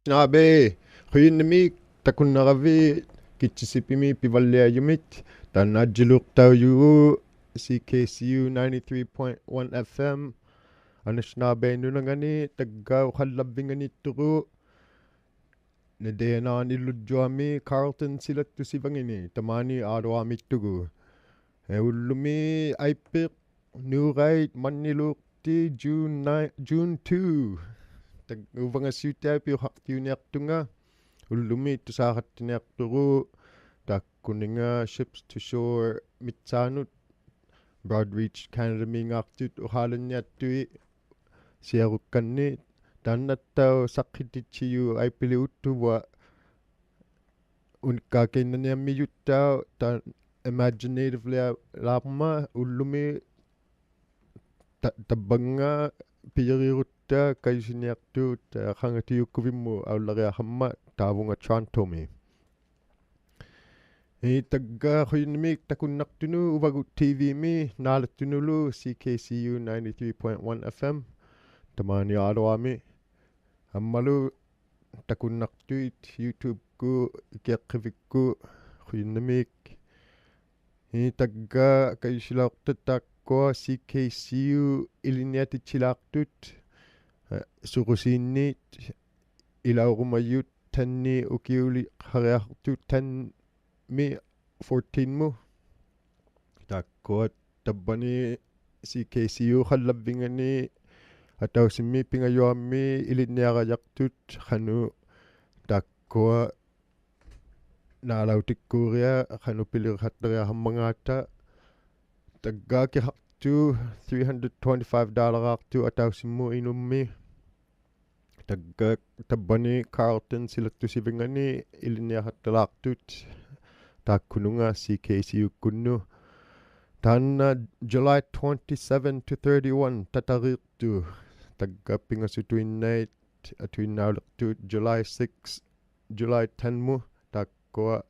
Anishnabe Khuyinmik Takunaravi Kitchisipimi Pivalliajut Tanajiluk CKCU 93.1 FM Anishnabe Nunangani Tagaw Halabingani Turu Nedena Nilujuami Carlton Silatu Sivangini Tamani Adwami Tugu Ulumi Ipik Nurait Manilukti June 2 Uvanga Suta Pi Haktunga Ulumi to Sahatinakturu Takuninga Ships to Shore Mitsanut Broadreach Canada Mingaktut Uhalanyatui Siarukani Tanatao Sakitichiu Ipiliutua Unkakinania Miyuta Tan Imaginatively Lama Ulumi Tabanga Pirirutta Kaisiniaktu Hangatiukuvimu Aularia Hamma Tavunga Trantomi Taga Huyinmik Takunaktunu Uvagut TV mi Nalatunulu CKCU 93.1 FM Tamani Adoami Hammalu Takunaktuit YouTube ku Ikiakiviku Huyinmik Taga Kaisilaktatak CKCU iliniati chilaktut surusinit ilaurumayut tanni ukiuli hariartut tan mi 14 mu takko tabbani CKCU hallabingani atawsimmi pingayoammi iliniarajaqtut khanu takko naalautikkuria khanu pilirhatteria hammangata Tagaki to $325 to atawsimu inummi Tagga tabani Carlton silatu sivingani ilinia hatalaktut takununga CKCU kunnu Tanna July 27 to 31 tataritu Tagga pingasutuinait atuinnaulaktu July 6 July 10 mu takkoa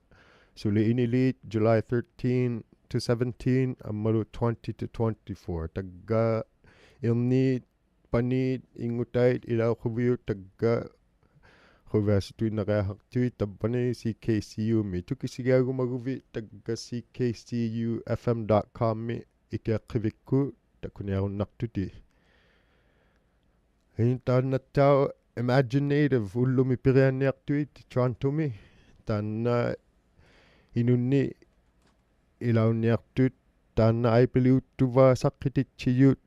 suli inilit July 13 to 17, Amaru 20 to 24. Taga ilni panit ingutait ila khubiu taga khuvasitui nagahaktui tabani CKCU mi tukisigagu maguvi taga ckcufm.com mi ikiakiviku takuniarun naktuti. Hintanatau imaginative ullumi pirianiaktuit Toronto-mi tanna inunni ilauniartut taanna aipiliuttuva saqqitichiyut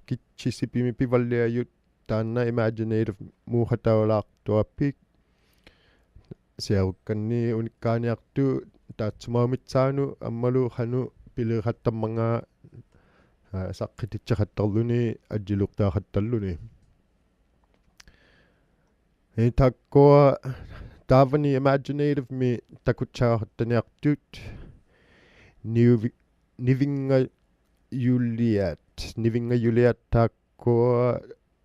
Kitchisipimi Pivalliajut taanna imaginative muuhataulartuapik siarukkanni unikkaaniartu taatsumaumitsanu ammalu hanu pilirhattamanga saqqitichaqattarluni ajilurtaaqattalluni takkoa taavani imaginative mi takutsaaqattaniartut Nivinga Juliet takko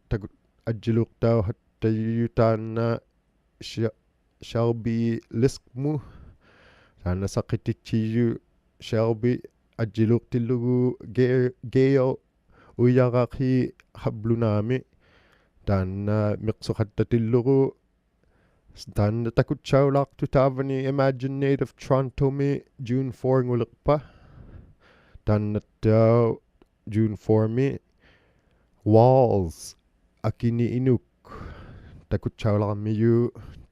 takut ajilurtau hattayutana Shelby Liskmu sana sakitichiyu Shelby ajilurtillugu Gale uyaraqi hablunami tanna miqsuqattatillugu Tanna takutsaulaqtu taavani imaginative Toronto mi June 4 nguliqpa tannatau June 4 mi Walls akini inuk takutsaulaqmiyu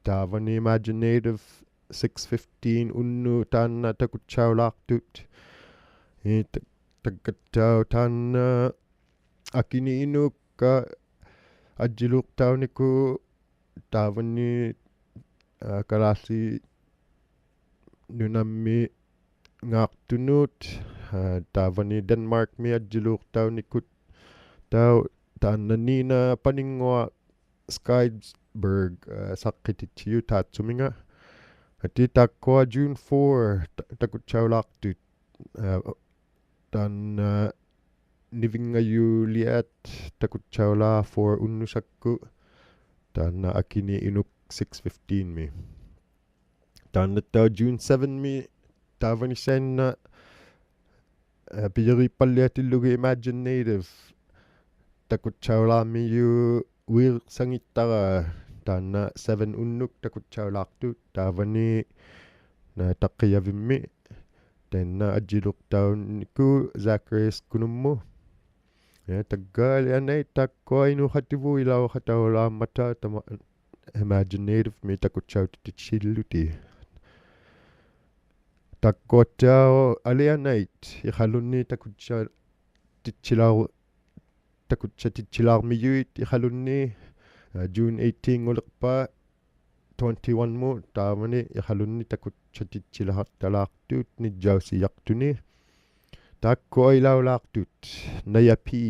taavani imaginative 6:15 unnu tanna takutsaulaqtut takattau tanna akini inuk ajilurtauniku taavani kalasi nunammi ngaqtunut taavani Denmark mi ajilurtaunikut tau taannanina paningua Skyberg saqqitichiyu taatsuminga ati takkoa June 4 takutsaulaqtut taanna Nivinga Juliet takutsaulaa for unnusakku taanna akini inuk 6:15 mi taannatau June 7 mi taavani senna piyeripalliatillugu imaginative takutsaulaamiyu uirsangittara taanna 7 unnuk takutsaulaartut taavani na taqqiyavimmi taanna ajilurtaunniku Zacharias kunummu taggaalianai takkua inuqativu ilauqataulaammata tama imaginative mi takutsautitsilluti takkuatsaao alianait iqalunni takutsa titsilaau takutsatitsilaarmiyuit iqalunni June 18 ngulerpa 21 mu taamani iqalunni takutsatitsilaartalaartuut nijjausijartuni takkua ilaulaartut nayapi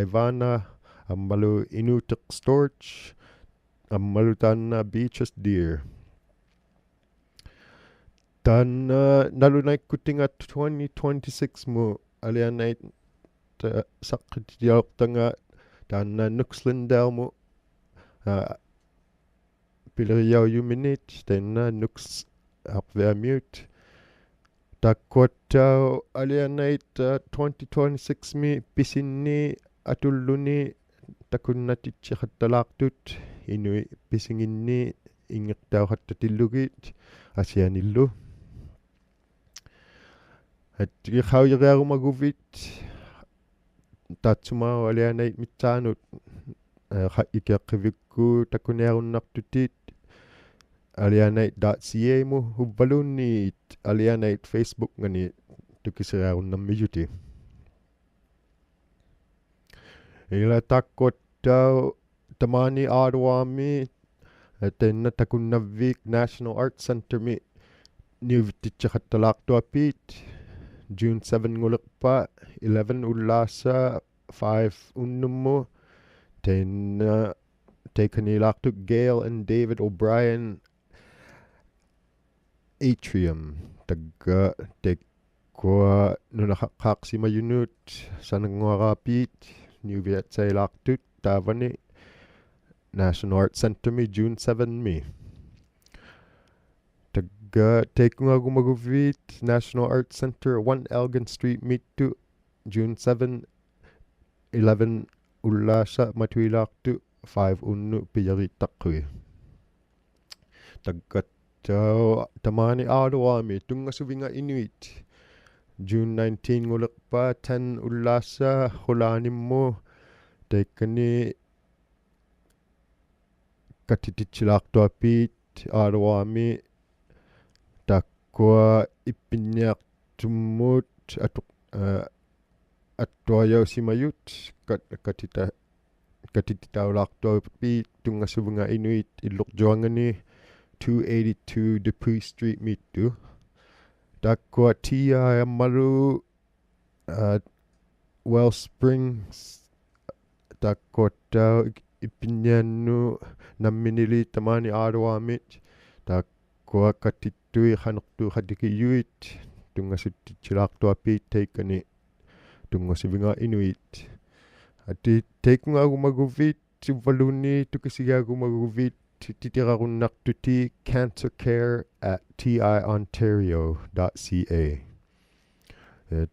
Ivana ammalu inuteq storage ammalu taanna beaches deer taanna nalunaikkutinga 2026 mu alianait saqqitiortanga taanna Nuxlindale mu pileriaujuminit taanna Nux arveamute takkuattao alianait 2026 mi pisinni atulluni takunnatitsiqattalaartut inui pisinginni ingertauqattatillugit asianillu attiqaujeriarumaguvit taatsumaa alianait mitsaanut ikiaqqivikku takuniarunnartutit alianait.ca mu huvvalunniit alianait Facebook ngani tukiseriarunnarmiyuti ila takkuattao tamani Ottawa-mi tainna takunnavviik National Arts Centre mi niuvittitsiqattalaartuapiit June 7 ngulerpa 11 ullaassa 5 unnummu tainna taikanilaartuk Gail and David O'Brien atrium tagga takkua nunaqqaaqsimayunut sananguaraapiit niuviatsailaartut taavani National Arts Centre mi June 7 mi tagga taikungagumaguvviit National Arts Centre 1 Elgin Street mittu June 7 11 ullaassa matuilaartu 5 unnu pijarittaqqui taggattao tamani Ottawa-mi tungasuvinga inuit June 19 ngulerpa 10 ullaassa hulaanimmu taikkani katititsilaartuapiit Ottawa-mi takkua ippinniartummut attuajausimayut katititaulaartuapiit tungasuvinga inuit illuqjuangani 282 Dupuy Street mittu takkua tia ammalu Wellsprings takkuattao ippinniannu namminili tamani Ottawa-mit takkua katittui qanertu qatikiyuit tungasuttitsilaartuapiit taikkani tungasivinga inuit ati taikungaagumaguvviit suvvalunni tukisigaagumaguvviit titirarunnartuti cancercare@tiontario.ca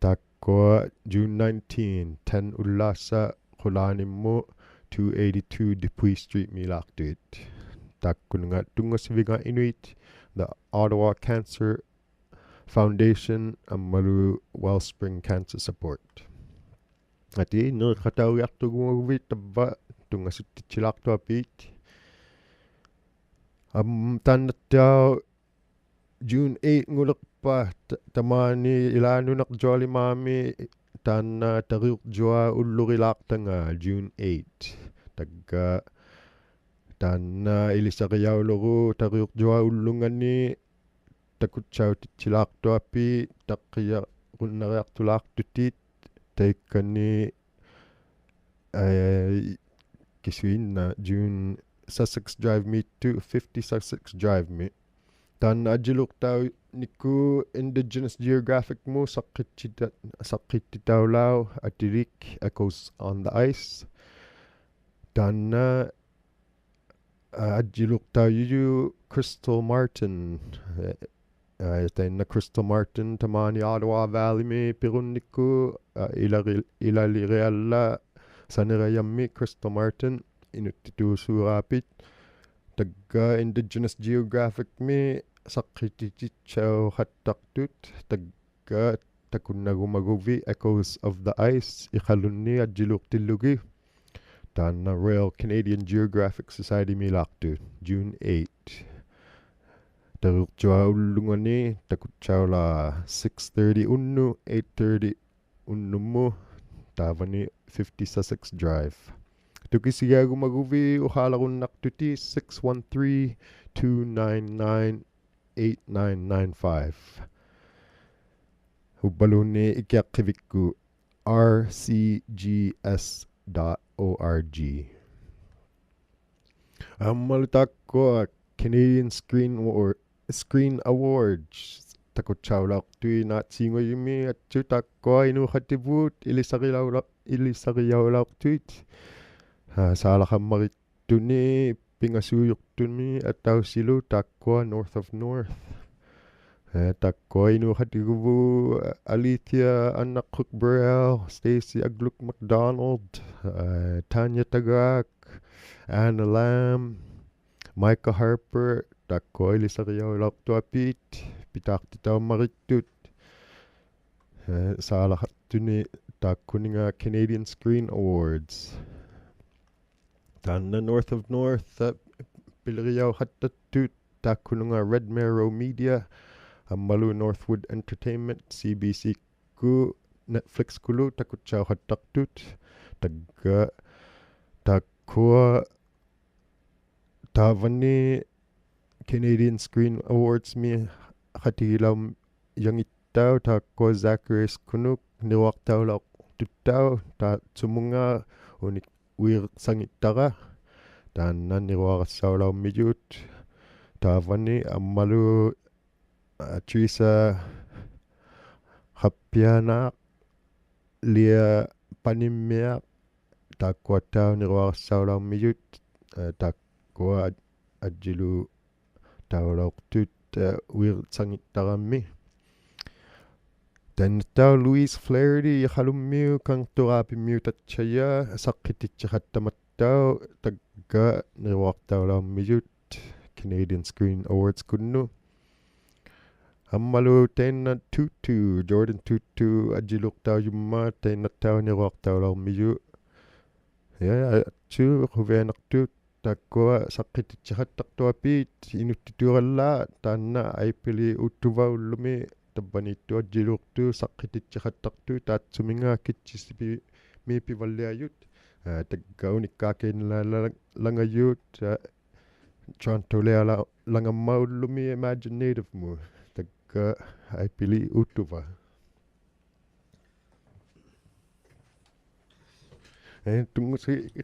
takkua June 19 10 ullaassa qulaanimmu 282 Dupuy Street milaartuit takkununga tungasivinga inuit the Ottawa Cancer Foundation ammalu Wellspring Cancer Support ati nerqatauriartugumaguvviit tavva tungasuttitsilaartuapiit taannattao June 8 ngulerpa tamani ilaanunerjualimaami taanna tariurjua ullurilaartanga June 8 tagga taanna ilisariauluru tariurjua ullungani takutsautitsilaartuapi taqqiyarunnariartulaartutit taikkani kisuinna June Sussex Drive mi to 50 Sussex Drive mi taanna ajilurtau nikku Indigenous Geographic mu saqqittitaulau atilik Echoes on the Ice taanna ajilurtaujuju Crystal Martin tainna Crystal Martin tamani Ottawa Valley mi pirunnikku ilalirealla sanerayammi Crystal Martin inuttituusuuraapit tagga indigenous geographic mi saqqitichau hattaqtut tagga takunnagumaguvi echoes of the ice iqalunni ajjiluqtillugi taanna Royal Canadian Geographic Society milaqtu June 8 taruqtua ullungani takutchaula 6:30 unnu 8:30 unnummu taavani 50 Sussex Drive tukisigagumaguvi uqaalaqunnaqtuti 613-299-8995 hubbalunni ikiaqqivikku rcgs.org ammalutakko Canadian Screen Awards takuchaulaqtui naatsiingoyumi atsutakko inuqativut ilisariaulaqtuit saalaqammarittuni pingasuuyuqtuni attaussilu takkoa North of North takkoa inuqatiguvu Alethea Anna Cook Burrell, Stacey Agluk MacDonald, Tanya Tagak, Anna Lamb, Micah Harper takkoa ilisariaulaqtuapit pitaqtitaummarittut saalaqattuni takkuninga Canadian Screen Awards tanna North of North piliriauqattattut takkununga Red Marrow Media ammalu Northwood Entertainment CBC ku Netflix kulu takutchauqattaqtut tagga takkua taavani Canadian Screen Awards mi qatigilaum yangittau takkua Zacharias kunuk niwaqtaulaq tuttau taatsumunga unik uirsangittara taanna niruaqassaularmijut taavani ammalu Teresa Happianaaq Lia Panimmiaq takkuattau niruaqassaularmijut takkua ajjilu taulaqtut uirsangittarammi Tannatau Louise Flaherty iqalummiu kangturapimmiu tatchaya saqqititchaqattamattau tagga niruaqtaularmijut Canadian Screen Awards kunnu ammalu tainna Tutu Jordan Tutu ajjiluqtaujumma tainnattau niruaqtaularmiju atsu quvianaqtut takkua saqqititchaqattaqtuapit inuttituurallaa taanna aipili uttuvaullumi tabbanittu ajjiluqtu saqqititchaqattaqtu taatsuminga Kitchisipimi Pivalliajut tagga unikkaakiinlangayut Toronto langammaullumi imaginative mu tagga aipili uttuva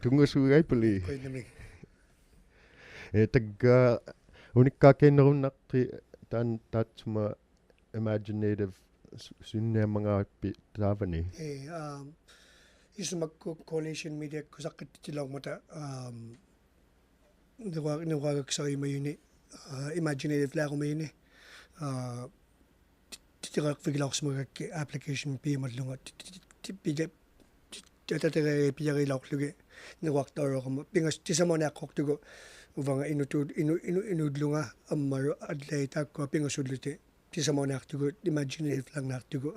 tungusu aipili tagga unikkaakiinnerunnaqti taatsuma imaginative sunniamangaapi taavani ismakku coalition media kusaqqittilaumata niruagaksarimayuni imaginative laarumayuni titiqaqvigilaorsimagakki application piimallunga tatatare piyarilaqlugi niruaqtauruqama pingas tisamoniaqqortugu uvanga inudlunga ammaru adlaitaakku pingasulluti tisamoniartugu imaginative langnaartugu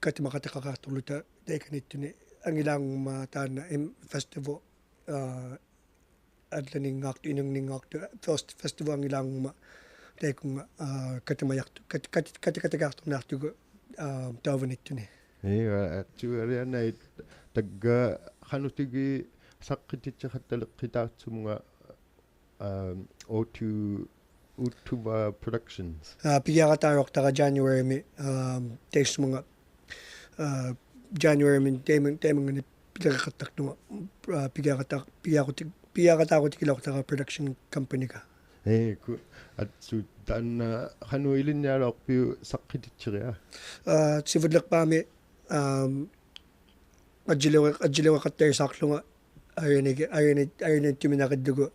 katimaqataqaqarturluta taikanittuni angilaangumma taanna festival adlaningaartu inungningaartu first festival angilaangumma taikunga katimayartu katikatikaarturnaartugu taavanittuni tuarianait tagga qanutigi saqqititchaqattaleqqitaatsumuga O2 Utuva Productions piyarataaroqtara January mi taismunga January min taimungani pileqattaqtunga piyarataarutikilortara production company ka ku atsu tanna qanu ilinnialoorpiu saqqititcheria sivullerpaami ajjileqattaisaarlunga ayunittiminaqiddugu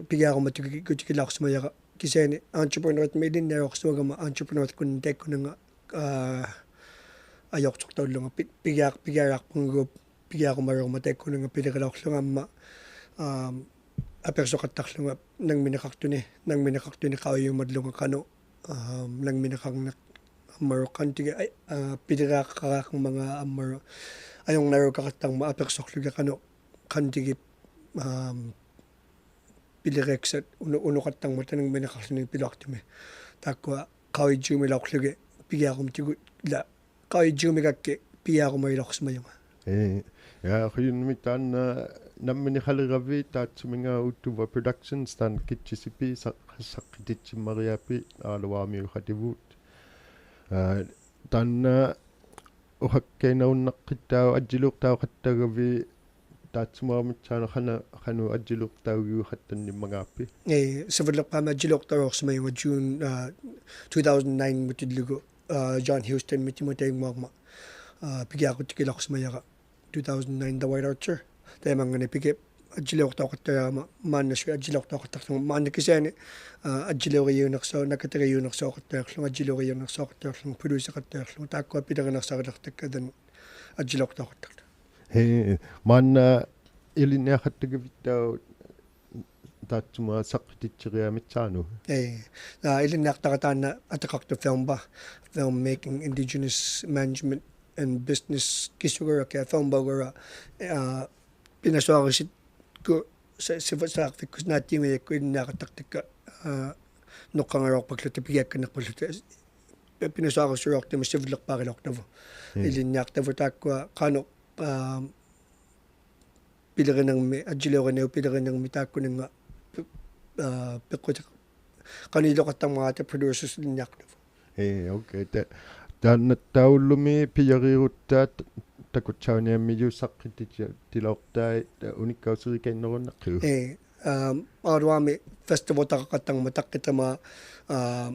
piyaarumatikilaarsumayaqa kisaani entrepreneur milinniaroqsuagama entrepreneur kun taikkunanga ajortortaulunga piyaarpungup piyaarumaruma taikkunanga pileqalaorlunga amma aperso kataklang nang minakaktuni kayo madlong kano nang minakang amaro kantiga ay pidira kakang mga amaro ayong naro kakatang maaperso kano kantigip pilirexet uno katang mata nang minakaktuni pilaktumi takwa kayo jumi lauklige pigakum tigu la kayo jumi kakke pigakum ay lauks mayong ja khuyun mitan nammini khaliravi taatsuminga utuva productions tan kitchisipi saqqititsimariapi aalawami khativut tan uhakkainaunnaqqittau ajjiluqtau qattagavi taatsumaramitsana khanu ajjiluqtaugiu khattannimagaappi Sevelapama ajjiluqtau mayong June 2009 mutidlugo John Houston mitimotayng magma pigakut kilaks mayaga 2009 the White Archer tayo mga napigip ajilok tao kata manas ajilok tao kata man kisane ajilok yung nakso nakatira yung nakso kata lang ajilok yung nakso kata lang producer kata lang tako pidang nakso kata kadan ajilok tao kata man ilinya kata gavita tatsuma saktichiria mitsano ilinya kata na atakakto film making indigenous management and business kisugara kaya film bagara pinaswakasit ko sa kus natin may ko nakataktika nukangarok paglatipigyak ka nakpaglatip pinaswakasit sa rock na masivlak pakilok na vo ilinyak na vo takwa kano pilagan ng may adjilo ka na pilagan ng mitako ng pikot kanilo katang mga producers ilinyak na vo okay dan taulumi piyarirutta takutsauniammiyu saqqititiloqtai unikkausirikainnerunnaqiu arwami festival takakatang matakkitama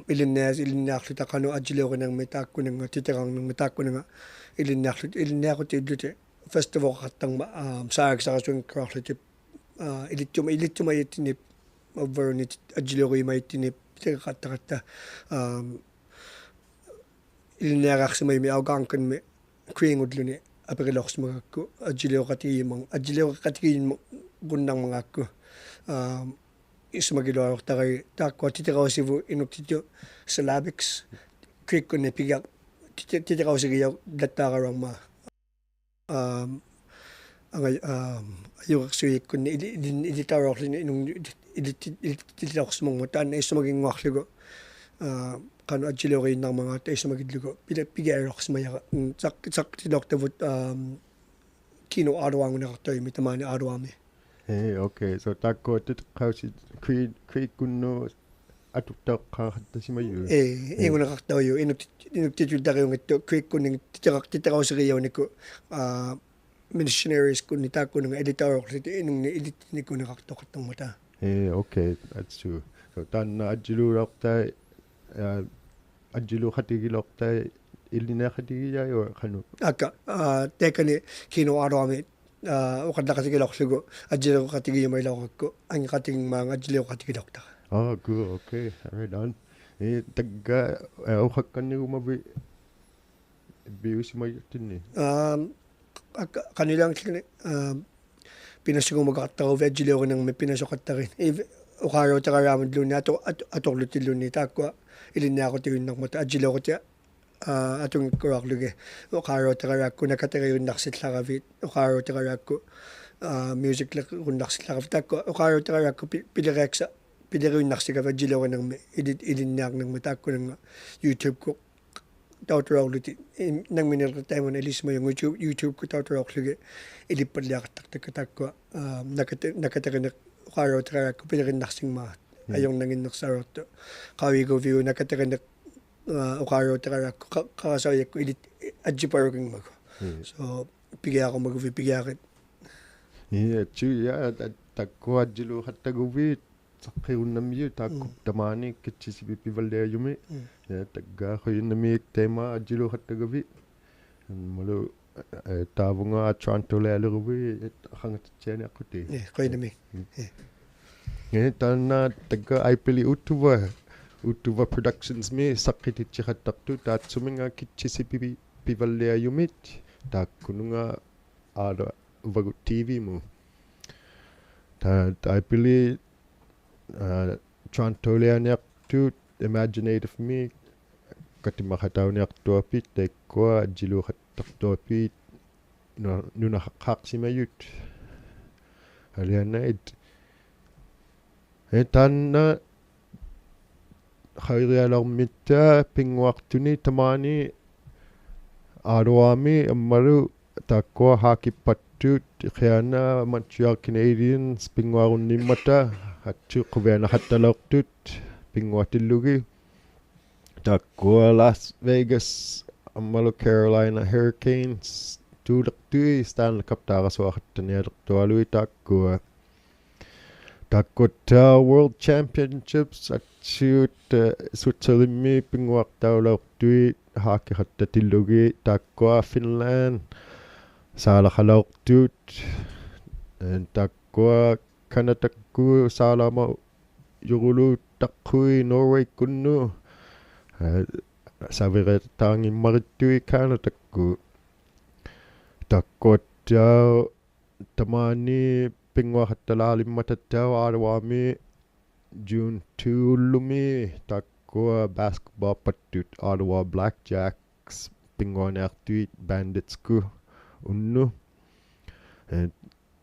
ilinnaarluta kanu ajiloorinang mitaakkunanga titirang mitaakkunanga ilinnaarlut idlute festival kakatang saagsakasuing kraarluti ilittuma itinip overunit ajiloorimaittinip tirakattakata ilinnaaraqsimay mi augaankan mi kringudluni aperiloks magakku ajileo gunnang magakku ismagiloarok taray takwa titikawsivu inuktityo syllabics krikkune pigak titikawsigiyaw dattakarang ma ayukaksuyikkunni ilitaroklini inung ilititawks mongmutaan ismagingwakligo kanu ajilo kayo ng mga tayo sa magidlugo pigayarok sa maya sak tidok tavut kino araw ang nakatoy mitamani araw ami okay so takko titkausi kri kunno atuktak hatta si mayu ingon nakatayo inugtitudda kayo ngito kri kuning titakaw sa kayo niko missionaries kun nitako ng editor ko inung edit niko nakatokat ng mata okay that's true so tan ajilo rakta ajilo khatigilokta ilina khatigiya yo khanu aka tekani kino arami ukadla khatigilok sigo ajilo khatigiya may lawak ko ang khating mga ajilo khatigilok ta good okay right on tagga ukakkan ni umabi bius mayitin ni kanilang pinasugong magkataw ajilo ko nang may pinasukat ta rin ukaraw ta karamad luni atoklutin luni takwa ilinnya ko tiyo nakmata ajilo ko tiya atong kurakluge ukaraw ta karak ko nakatira yung naksit lakavit ukaraw ta karak ko music lak kung naksit lakavit takwa ukaraw ta karak ko pilireksa yung naksit lakavit ajilo ko nang ilinnya ko nang mata ko ng YouTube ko tawturaw luti nang minirtay mo na ilis mo yung YouTube ko tawturaw luge ilipad liyak takwa nakatira ukaraw ta karak ko pilirin naksing ma ayong nangin naksarot kawi go view nakatira ukaraw ta karak kakasaya ko ilit adjiparo kong mag so pigya ako mag-view pigya kit takko ajilo hattaguvi sakkiunnamiyu takko tamani Kitchisipimi Pivalliajut tagga khuyunnami tema ajilo hattagavi malu tavunga Toronto lealuguvi hangatchene akuti khuyunnami tanna tagga aipili utuva productions me saqqititsikhattartu taatsuminga Kitchisipimi Pivalliajut taakkununga Uvagut TV mu I believe Trantoleaniartut imaginative me katimakatauniartuapit taikkua jiluqattartuapit nunaqqaaqsimayut alianait tanna khayrialormitta pinguartuni tamani aruami ammalu takkua haakippattuut khiana Montreal Canadiens pinguarunnimmata hattu quvianaxattaleortut pinguatillugi takkua Las Vegas ammalu Carolina Hurricanes tuulertui Stanley Cup taarasuaqattanialertualui takkua takkutta World Championships atsuut Switzerlandmi pinguartaulaortui haakiqattatillugi takkua Finland saalaqalaortuut takkua Kanatakku saalama yurulu taqqui Norway kunnu savirettaangimmaриттui Kanatakku takkutta tamani pinguaqattalaalimmatаттау aaluami June 2 ullumi takkua basketball pattut Ottawa Blackjacks pinguaniartuit Banditsku unnu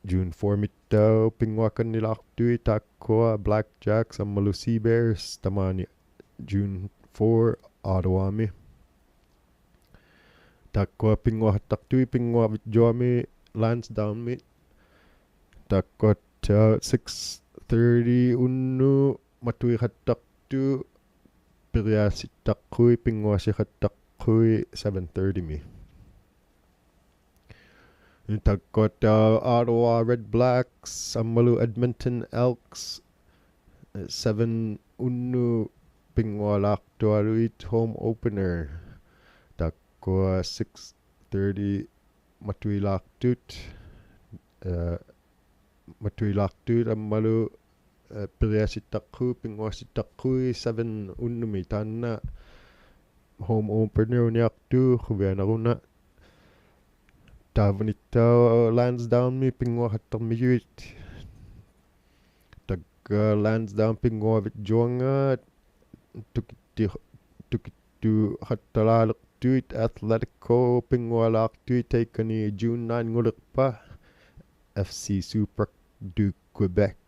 June 4 mittau pinguakannilaartui takkua Blackjacks ammalu Sea Bears tamani June 4 Ottawami takkua pinguaqattartui pinguavitjuami Lansdowne takkutta 6:30 unnu matuiqattartu piriaasittaqqui pinguasiqattaqqui 7:30 takkutta Ottawa Red Blacks ammalu Edmonton Elks 7 unnu pingualaartualuit home opener takkua 6:30 matuilaartut ammalu piriasittaqqu pinguasittaqqui 7 unnumi taanna home opener uniartu quvianaruna taavanittau Lansdowne pinguaqattarmiyuit takka Lansdowne pinguavitjuanga tukittu qattalaaleqtuit Athletico pingualaartuit taikani June 9 ngulerpa FC Super du Quebec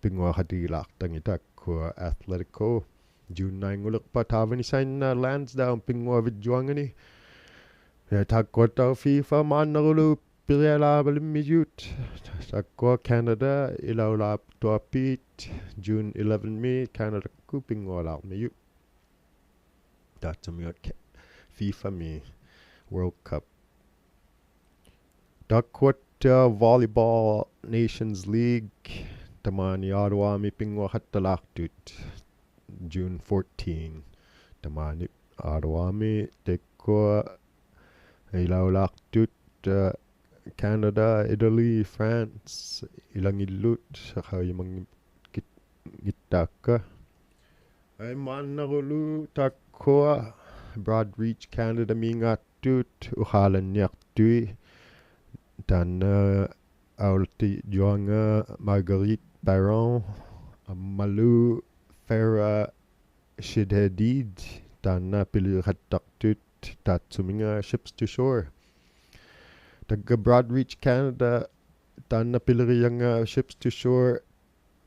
pinguaqatigilaartangi takkua Athletico June 9 ngulerpa taavanisainna Lansdowne pinguavitjuangani takkua FIFA maannarulu pirialaavalimiut takkua Canada ilaulaaptuapit June 11 mi Canadakku pingualaarmiyut taatsumiut FIFA mi World Cup takkua Volleyball Nations League tamani Ottawa pinguaqattalaartut June 14 tamani Ottawa takkua ilaulaartut Canada, Italy, France ilangillut qayimangittaakka ai maannarulu takkua Broad Reach Canada miingaаттut uqaalanniartui taanna aulti juanga Marguerite Baron ammalu Farah Shidhedid taanna piliqattartut taatsuminga Ships to Shore tagga Broad Reach Canada taanna pilirianga Ships to Shore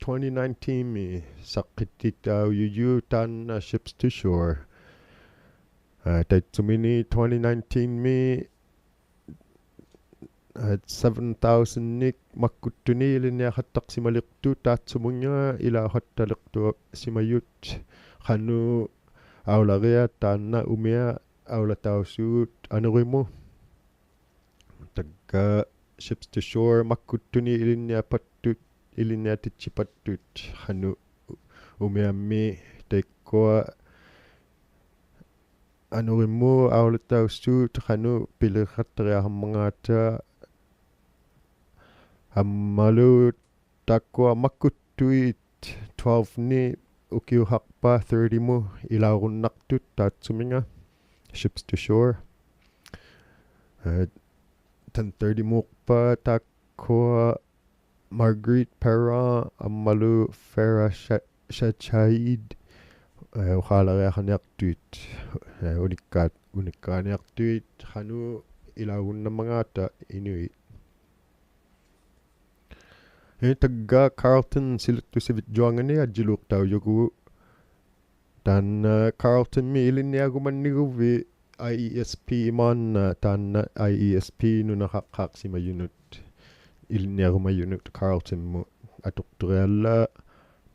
2019 mi saqqittittau yuyu taanna Ships to Shore taitsumini 2019 mi 7,000 nik makkuttuni iliniaqattaqsimaliqtu taatsumunga ilaahattaliqtu simayut qanu aularia taanna umia aulatausuut anurimu tagga Ships to Shore makkuttuni iliniatitsipattut qanu umiammi taikkua anurimu aulatausuut qanu piliqattariarmangaata ammalu takkua makkuttuit 12 ni ukiuhaqpa 30 mu ilaurunnartut taatsuminga Ships to Shore 10:30 muqpa takkua Marguerite Perra Amalu Farah Shachaid Ukhalariaqaniartuit unikkaaniartuit hanu ilagunnamangata inuit tagga Carlton silittusivit juangani ajilluqtaujugu tan Carlton mi ilinniagumanniguvi IESP iman tan IESP nunaqaqqaaqsimayunut ilinniagumayunut Carlton mu atuqtorialla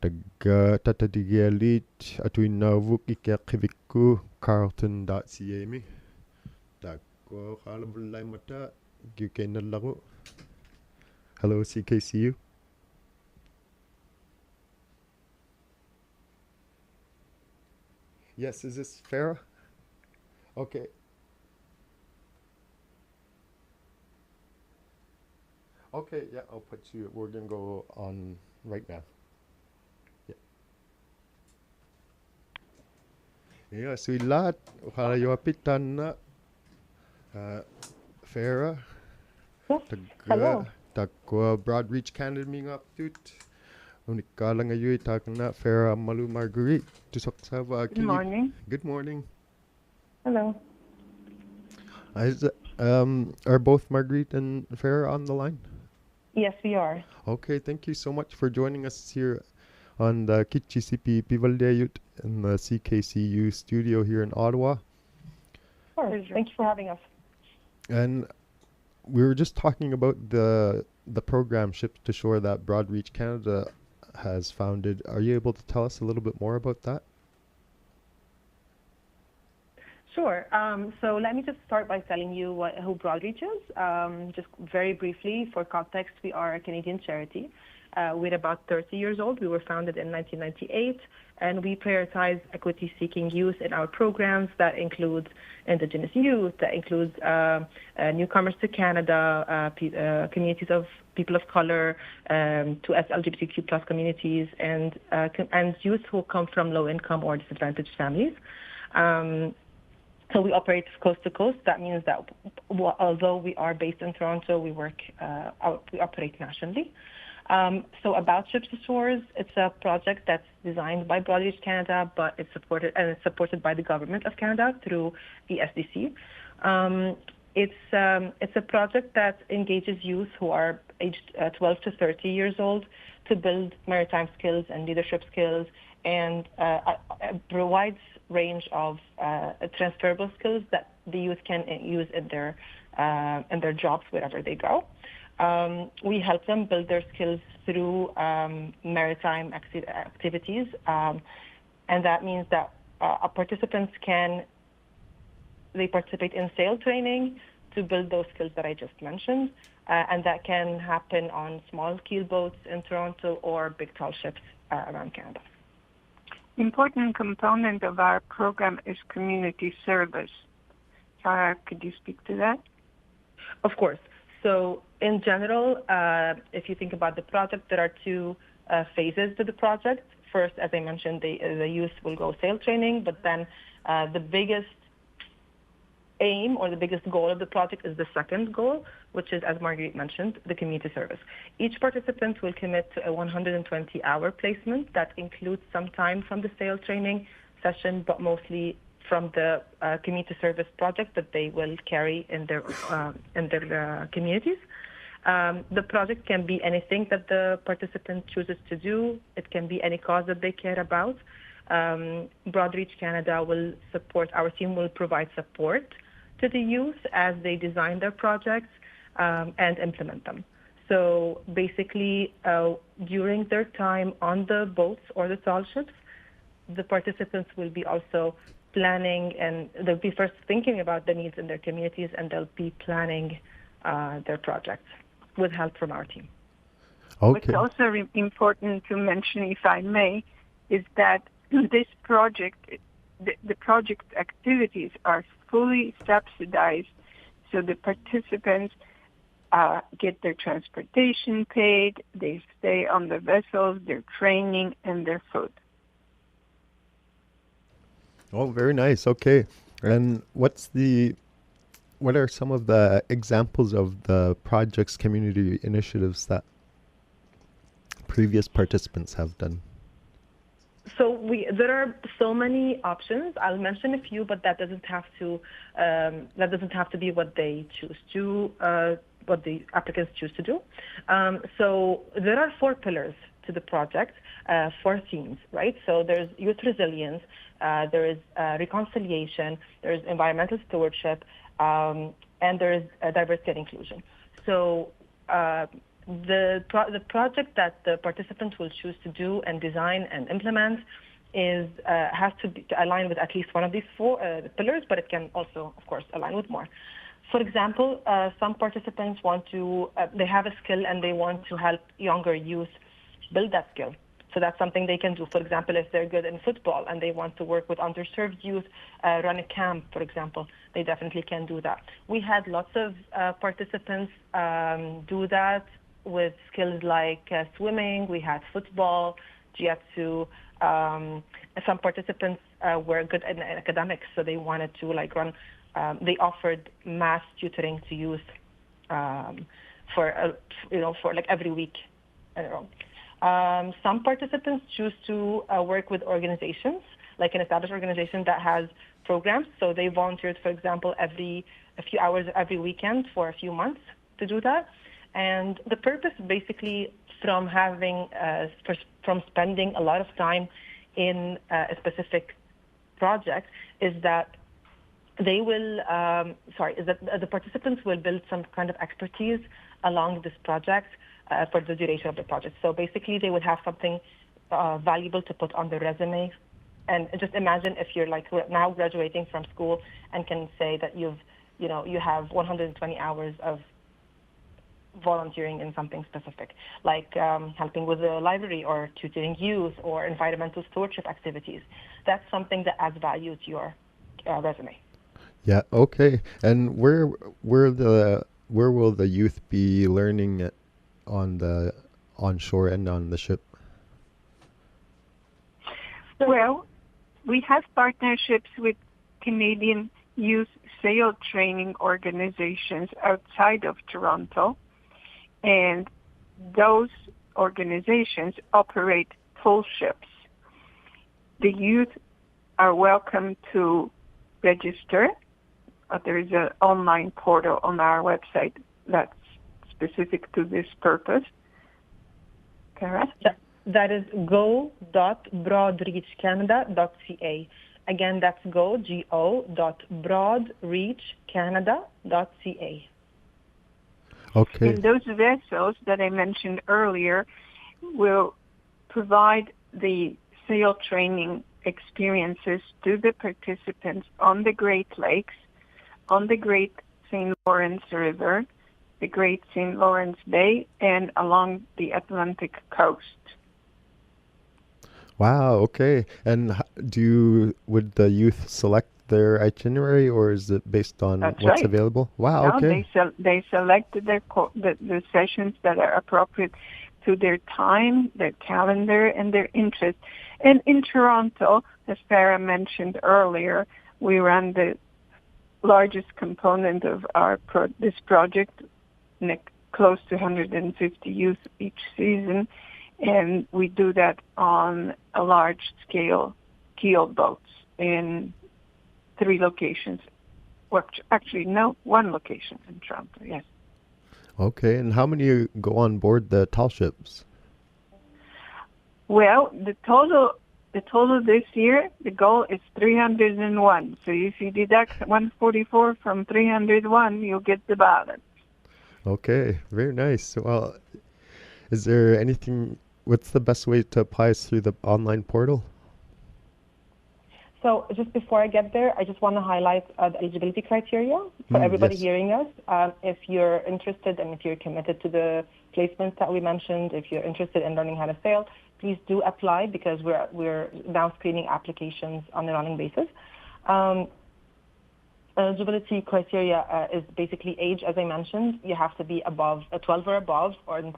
tagga tatatigialit atuinnaavuk ikkiaqqivikku carlton.ca mi takko qaalabullaimata giukennallagu. Hello CKCU. Yes, is this Farah? Okay. Okay, yeah, I'll put you. We're gonna go on right now. Yeah. Yeah, so lahat ukalayoapitan Farah. Hello. Takwa Broad Reach Canada mingaptut. Unikala ngayon takna Farah Malu Marguerite tusaksava. Good morning. Good morning. Hello. Are both Marguerite and Farah on the line? Yes, we are. Okay, thank you so much for joining us here on the Kitchisipimi Pivalliajut in the CKCU studio here in Ottawa. Sure. Thank you for having us. And we were just talking about the program Ships to Shore that Broad Reach Canada has founded. Are you able to tell us a little bit more about that? Sure. So let me just start by telling you who Broadreach is. Just very briefly, for context, we are a Canadian charity. We're about 30 years old. We were founded in 1998, and we prioritize equity-seeking youth in our programs. That includes Indigenous youth, that includes newcomers to Canada, communities of people of color, to LGBTQ plus communities, and youth who come from low-income or disadvantaged families. So we operate coast to coast. That means that although we are based in Toronto, we operate nationally. So about Ships to Shores, it's a project that's designed by Broadreach Canada, but it's supported by the Government of Canada through the SDC. It's a project that engages youth who are aged 12 to 30 years old to build maritime skills and leadership skills, and provides range of transferable skills that the youth can use in their jobs wherever they go. We help them build their skills through maritime activities, and that means that participants participate in sail training to build those skills that I just mentioned, and that can happen on small keel boats in Toronto or big tall ships around Canada. Important component of our program is community service. Sarah, could you speak to that? Of course. So in general, if you think about the project, there are two phases to the project. First, as I mentioned, the youth will go sail training, but then the biggest aim or the biggest goal of the project is the second goal, which is, as Marguerite mentioned, the community service. Each participant will commit to a 120-hour placement that includes some time from the sail training session, but mostly from the community service project that they will carry in their communities. The project can be anything that the participant chooses to do. It can be any cause that they care about. Broadreach Canada will support, our team will provide support to the youth as they design their projects and implement them. So basically, during their time on the boats or the tall ships, the participants will be also planning, and they'll be first thinking about the needs in their communities, and they'll be planning their projects with help from our team. Okay. What's also important to mention, if I may, is that this project, the project activities are fully subsidized, so the participants get their transportation paid, they stay on the vessels, their training, and their food. Oh, very nice. Okay. And what are some of the examples of the project's community initiatives that previous participants have done? So there are so many options. I'll mention a few, but that doesn't have to be what they choose to what the applicants choose to do. So there are 4 pillars to the project, 4 themes, right? So there's youth resilience, there is reconciliation, there is environmental stewardship, and there is diversity and inclusion. So the project that the participants will choose to do and design and implement has to align with at least one of these 4 pillars, but it can also, of course, align with more. For example, some participants they have a skill and they want to help younger youth build that skill. So that's something they can do. For example, if they're good in football and they want to work with underserved youth, run a camp, for example, they definitely can do that. We had lots of participants do that with skills like swimming. We had football, jiu-jitsu. Some participants were good in academics, so they wanted to run. They offered math tutoring to youth for every week. Some participants choose to work with organizations, like an established organization that has programs. So they volunteered, for example, a few hours every weekend for a few months to do that. And the purpose, basically, from spending a lot of time in a specific project, is that the participants will build some kind of expertise along this project for the duration of the project. So basically, they would have something valuable to put on their resume. And just imagine if you're now graduating from school and can say that you have 120 hours of volunteering in something specific, like helping with the library or tutoring youth or environmental stewardship activities. That's something that adds value to your resume. Yeah. Okay. And where will the youth be learning it on shore and on the ship? Well, we have partnerships with Canadian youth sail training organizations outside of Toronto, and those organizations operate full ships. The youth are welcome to register. There is an online portal on our website that's specific to this purpose. Correct? That is go.broadreachcanada.ca. Again, that's go.broadreachcanada.ca. Okay. And those vessels that I mentioned earlier will provide the sail training experiences to the participants on the Great Lakes, on the Great St. Lawrence River, the Great St. Lawrence Bay, and along the Atlantic coast. Wow. Okay. And would the youth select their itinerary, or is it based on That's what's right. available? Wow. No, Okay. they selected the sessions that are appropriate to their time, their calendar, and their interest. And in Toronto, as Farah mentioned earlier, we run the largest component of this project, close to 150 youth each season, and we do that on a large scale keel boats in 3 locations. Well, actually, no, 1 location in Toronto, yes. Okay. And how many go on board the tall ships? Well, the total this year, the goal is 301. So if you deduct 144 from 301, you'll get the balance. Okay. Very nice. Well, is there what's the best way to apply is through the online portal? So just before I get there, I just want to highlight the eligibility criteria for everybody yes. hearing us. If you're interested and if you're committed to the placements that we mentioned, if you're interested in learning how to sail, please do apply, because we're now screening applications on a running basis. Eligibility criteria is basically age, as I mentioned. You have to be above 12 or above,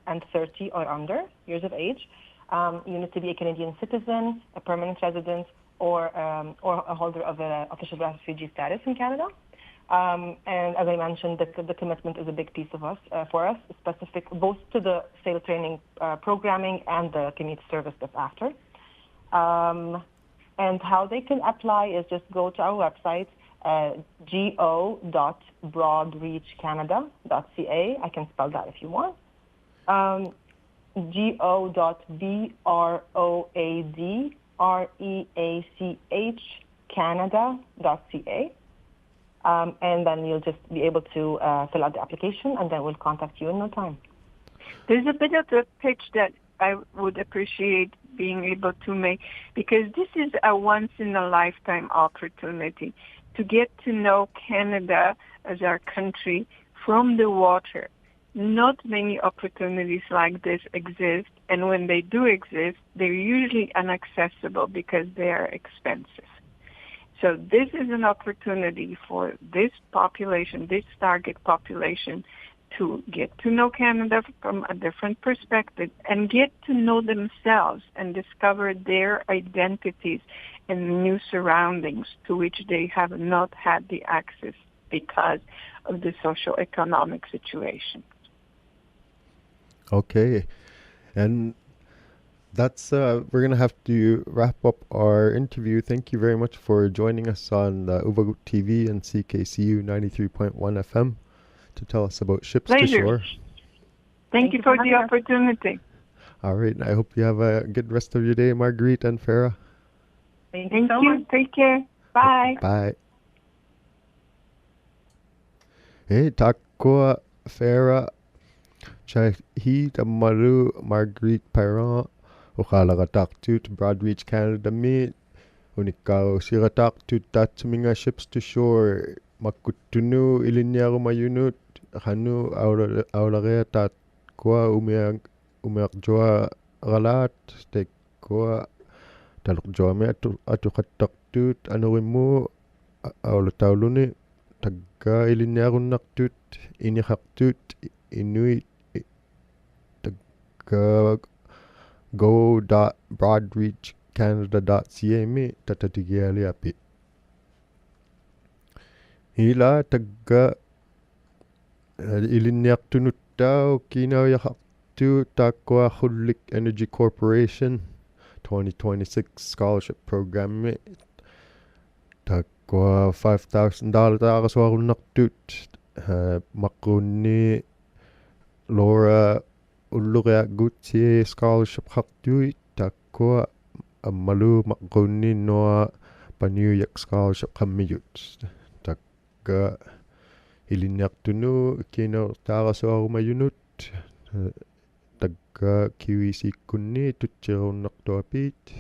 and 30 or under years of age. You need to be a Canadian citizen, a permanent resident, or a holder of an official refugee status in Canada. And as I mentioned, the commitment is a big piece of for us, specific both to the sale training programming and the community service that's after. And how they can apply is just go to our website, go.broadreachcanada.ca. I can spell that if you want. go.broadreach Canada.ca. And then you'll just be able to fill out the application, and then we'll contact you in no time. There's a bit of a pitch that I would appreciate being able to make, because this is a once-in-a-lifetime opportunity to get to know Canada as our country from the water. Not many opportunities like this exist, and when they do exist, they're usually inaccessible because they are expensive. So this is an opportunity for this population, this target population, to get to know Canada from a different perspective and get to know themselves and discover their identities and new surroundings to which they have not had the access because of the socio-economic situation. Okay. And that's we're gonna have to wrap up our interview. Thank you very much for joining us on Uvagut TV and CKCU 93.1 FM to tell us about Ships to Shore. Thank you for the opportunity. All right. I hope you have a good rest of your day, Marguerite and Farah. Thank you so much. Take care. Bye. Bye. Hey, Takwa Farah. Chahi Tamaru Marguerite Parent. Ukhalagataktu Broadreach Canada meet. Unikao sirataktu tatsuminga Ships to Shore. Makutunu ilinyaro mayunut. Hanu aularea tat kwa umeakjoa galat. Stek kwa talukjoa me atukataktut anurimu aulatauluni. Tagga ilinyaro naktut. Inikaktut. Inuit. Tagga go.broadreachcanada.ca me tatatigiali api. Hila tagga ilinyaktunuttao kinawayakaktu takwa Hullik Energy Corporation 2026 Scholarship Program me takwa $5,000 takaswarunaktut makruni Laura Ulureagut Scholarship haktui takwa malu makruni noa Panuyak Scholarship kamiyut takka ilinyaqtunu kino taarasuarumayunut takka kiwisikkunni tutsirunnartuapit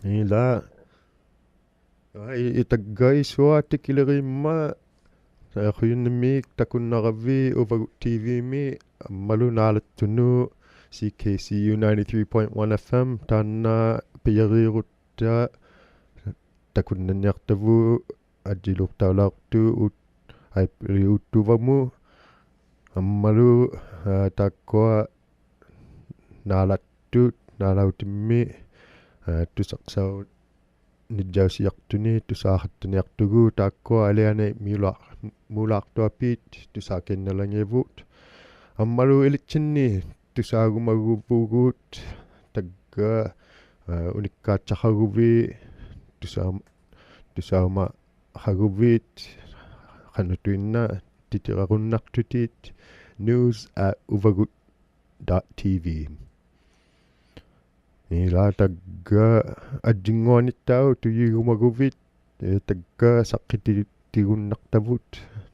ila itagga isuatik ilerimma Khuyunmik takunnaravi Uvagut TV mi malu naalattunu CKCU 93.1 FM tanna piyarirutta takunnanniartavu ajilurtaulartu aipiliuttuvamu ammalu takwa naalautimmi tusaqsaut nijausiartuni tusaaxattuniartugu takwa aliane muulaartuapit tusaakinnalangivut ammalu ilitsinni tusaagumaguvugut tagga unikkaatsaxaguvi tusauma haguvit qanutuinna titirarunnartutit news@uvagut.tv ila tagga ajinguanittau tuyigumaguvit tagga saqqitigunnartavut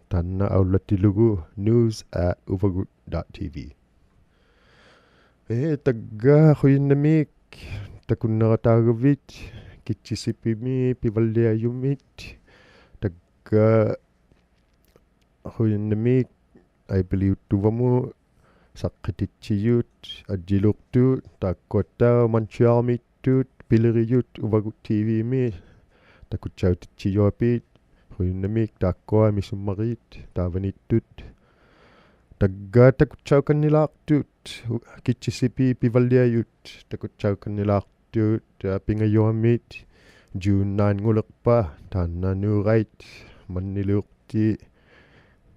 tanna aulatilugu news@uvagut.tv tagga khuyunnamik takunnerataguvit Kitchisipimi Pivalliajut tagga khuyunnamik aipiliuttuvamu saqqititsiyut ajilurtu takkotta Montreal mittut piliriyut Uvagut TV mi takutsautitsiyuapit khuyunnamik takkoa misummarit taavanittut tagga takutsaukannilaartut Kitchisipimi Pivalliajut takutsaukannilaartut pingayuammit June 9 ngulekpa tanna nurait manniluqti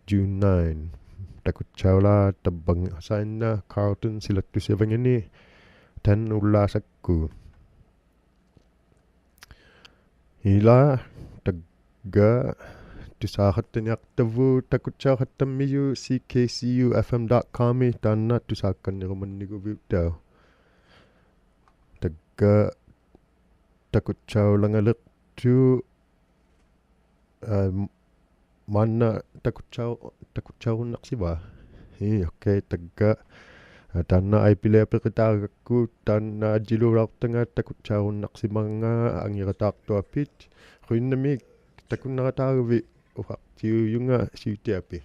June 9 takutsaula tabbang sainna Carlton silattusivangani tan ullaasakku ila tagga tusaaxattaniartavu takutsaaxattammiyu ckcufm.com tanna tusaakkannirumannigoviuttau tagga takutsaulangalertu manna takutsaurunnarsiva okay tagga tanna aipileapeqitaagakku tanna ajilulaartanga takutsaurunnarsimanga angirataartuapit ruinnamik takunnarataagavi uqartiuyunga siutiapi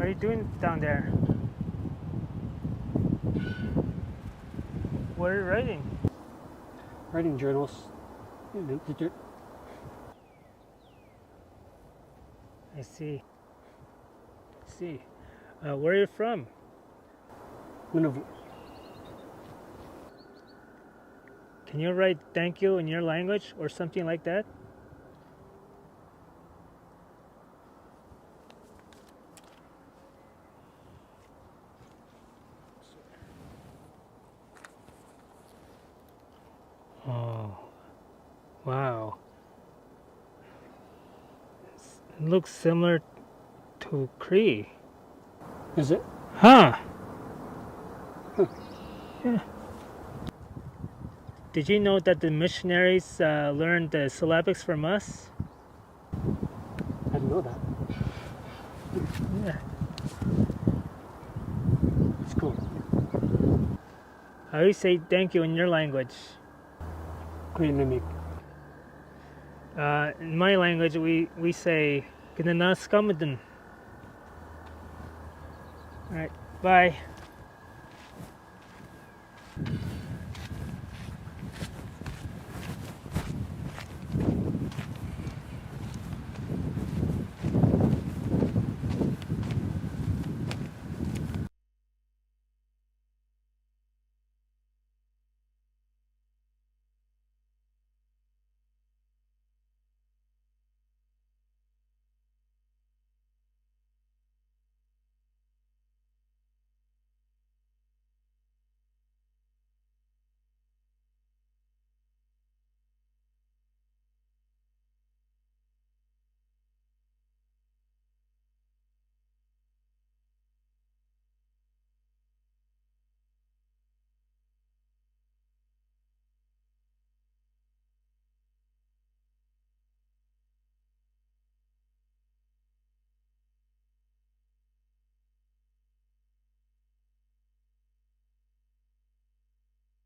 What are you doing down there? What are you writing? Writing journals. I see. Where are you from? Uvagut. Can you write thank you in your language or something like that? Oh, wow. It looks similar to Cree. Is it? Huh. Yeah. Did you know that the missionaries learned the syllabics from us? I didn't know that. Yeah. It's cool. How do you say thank you in your language? Kuinamik. In my language, we say "Gananas kamadun." All right, bye.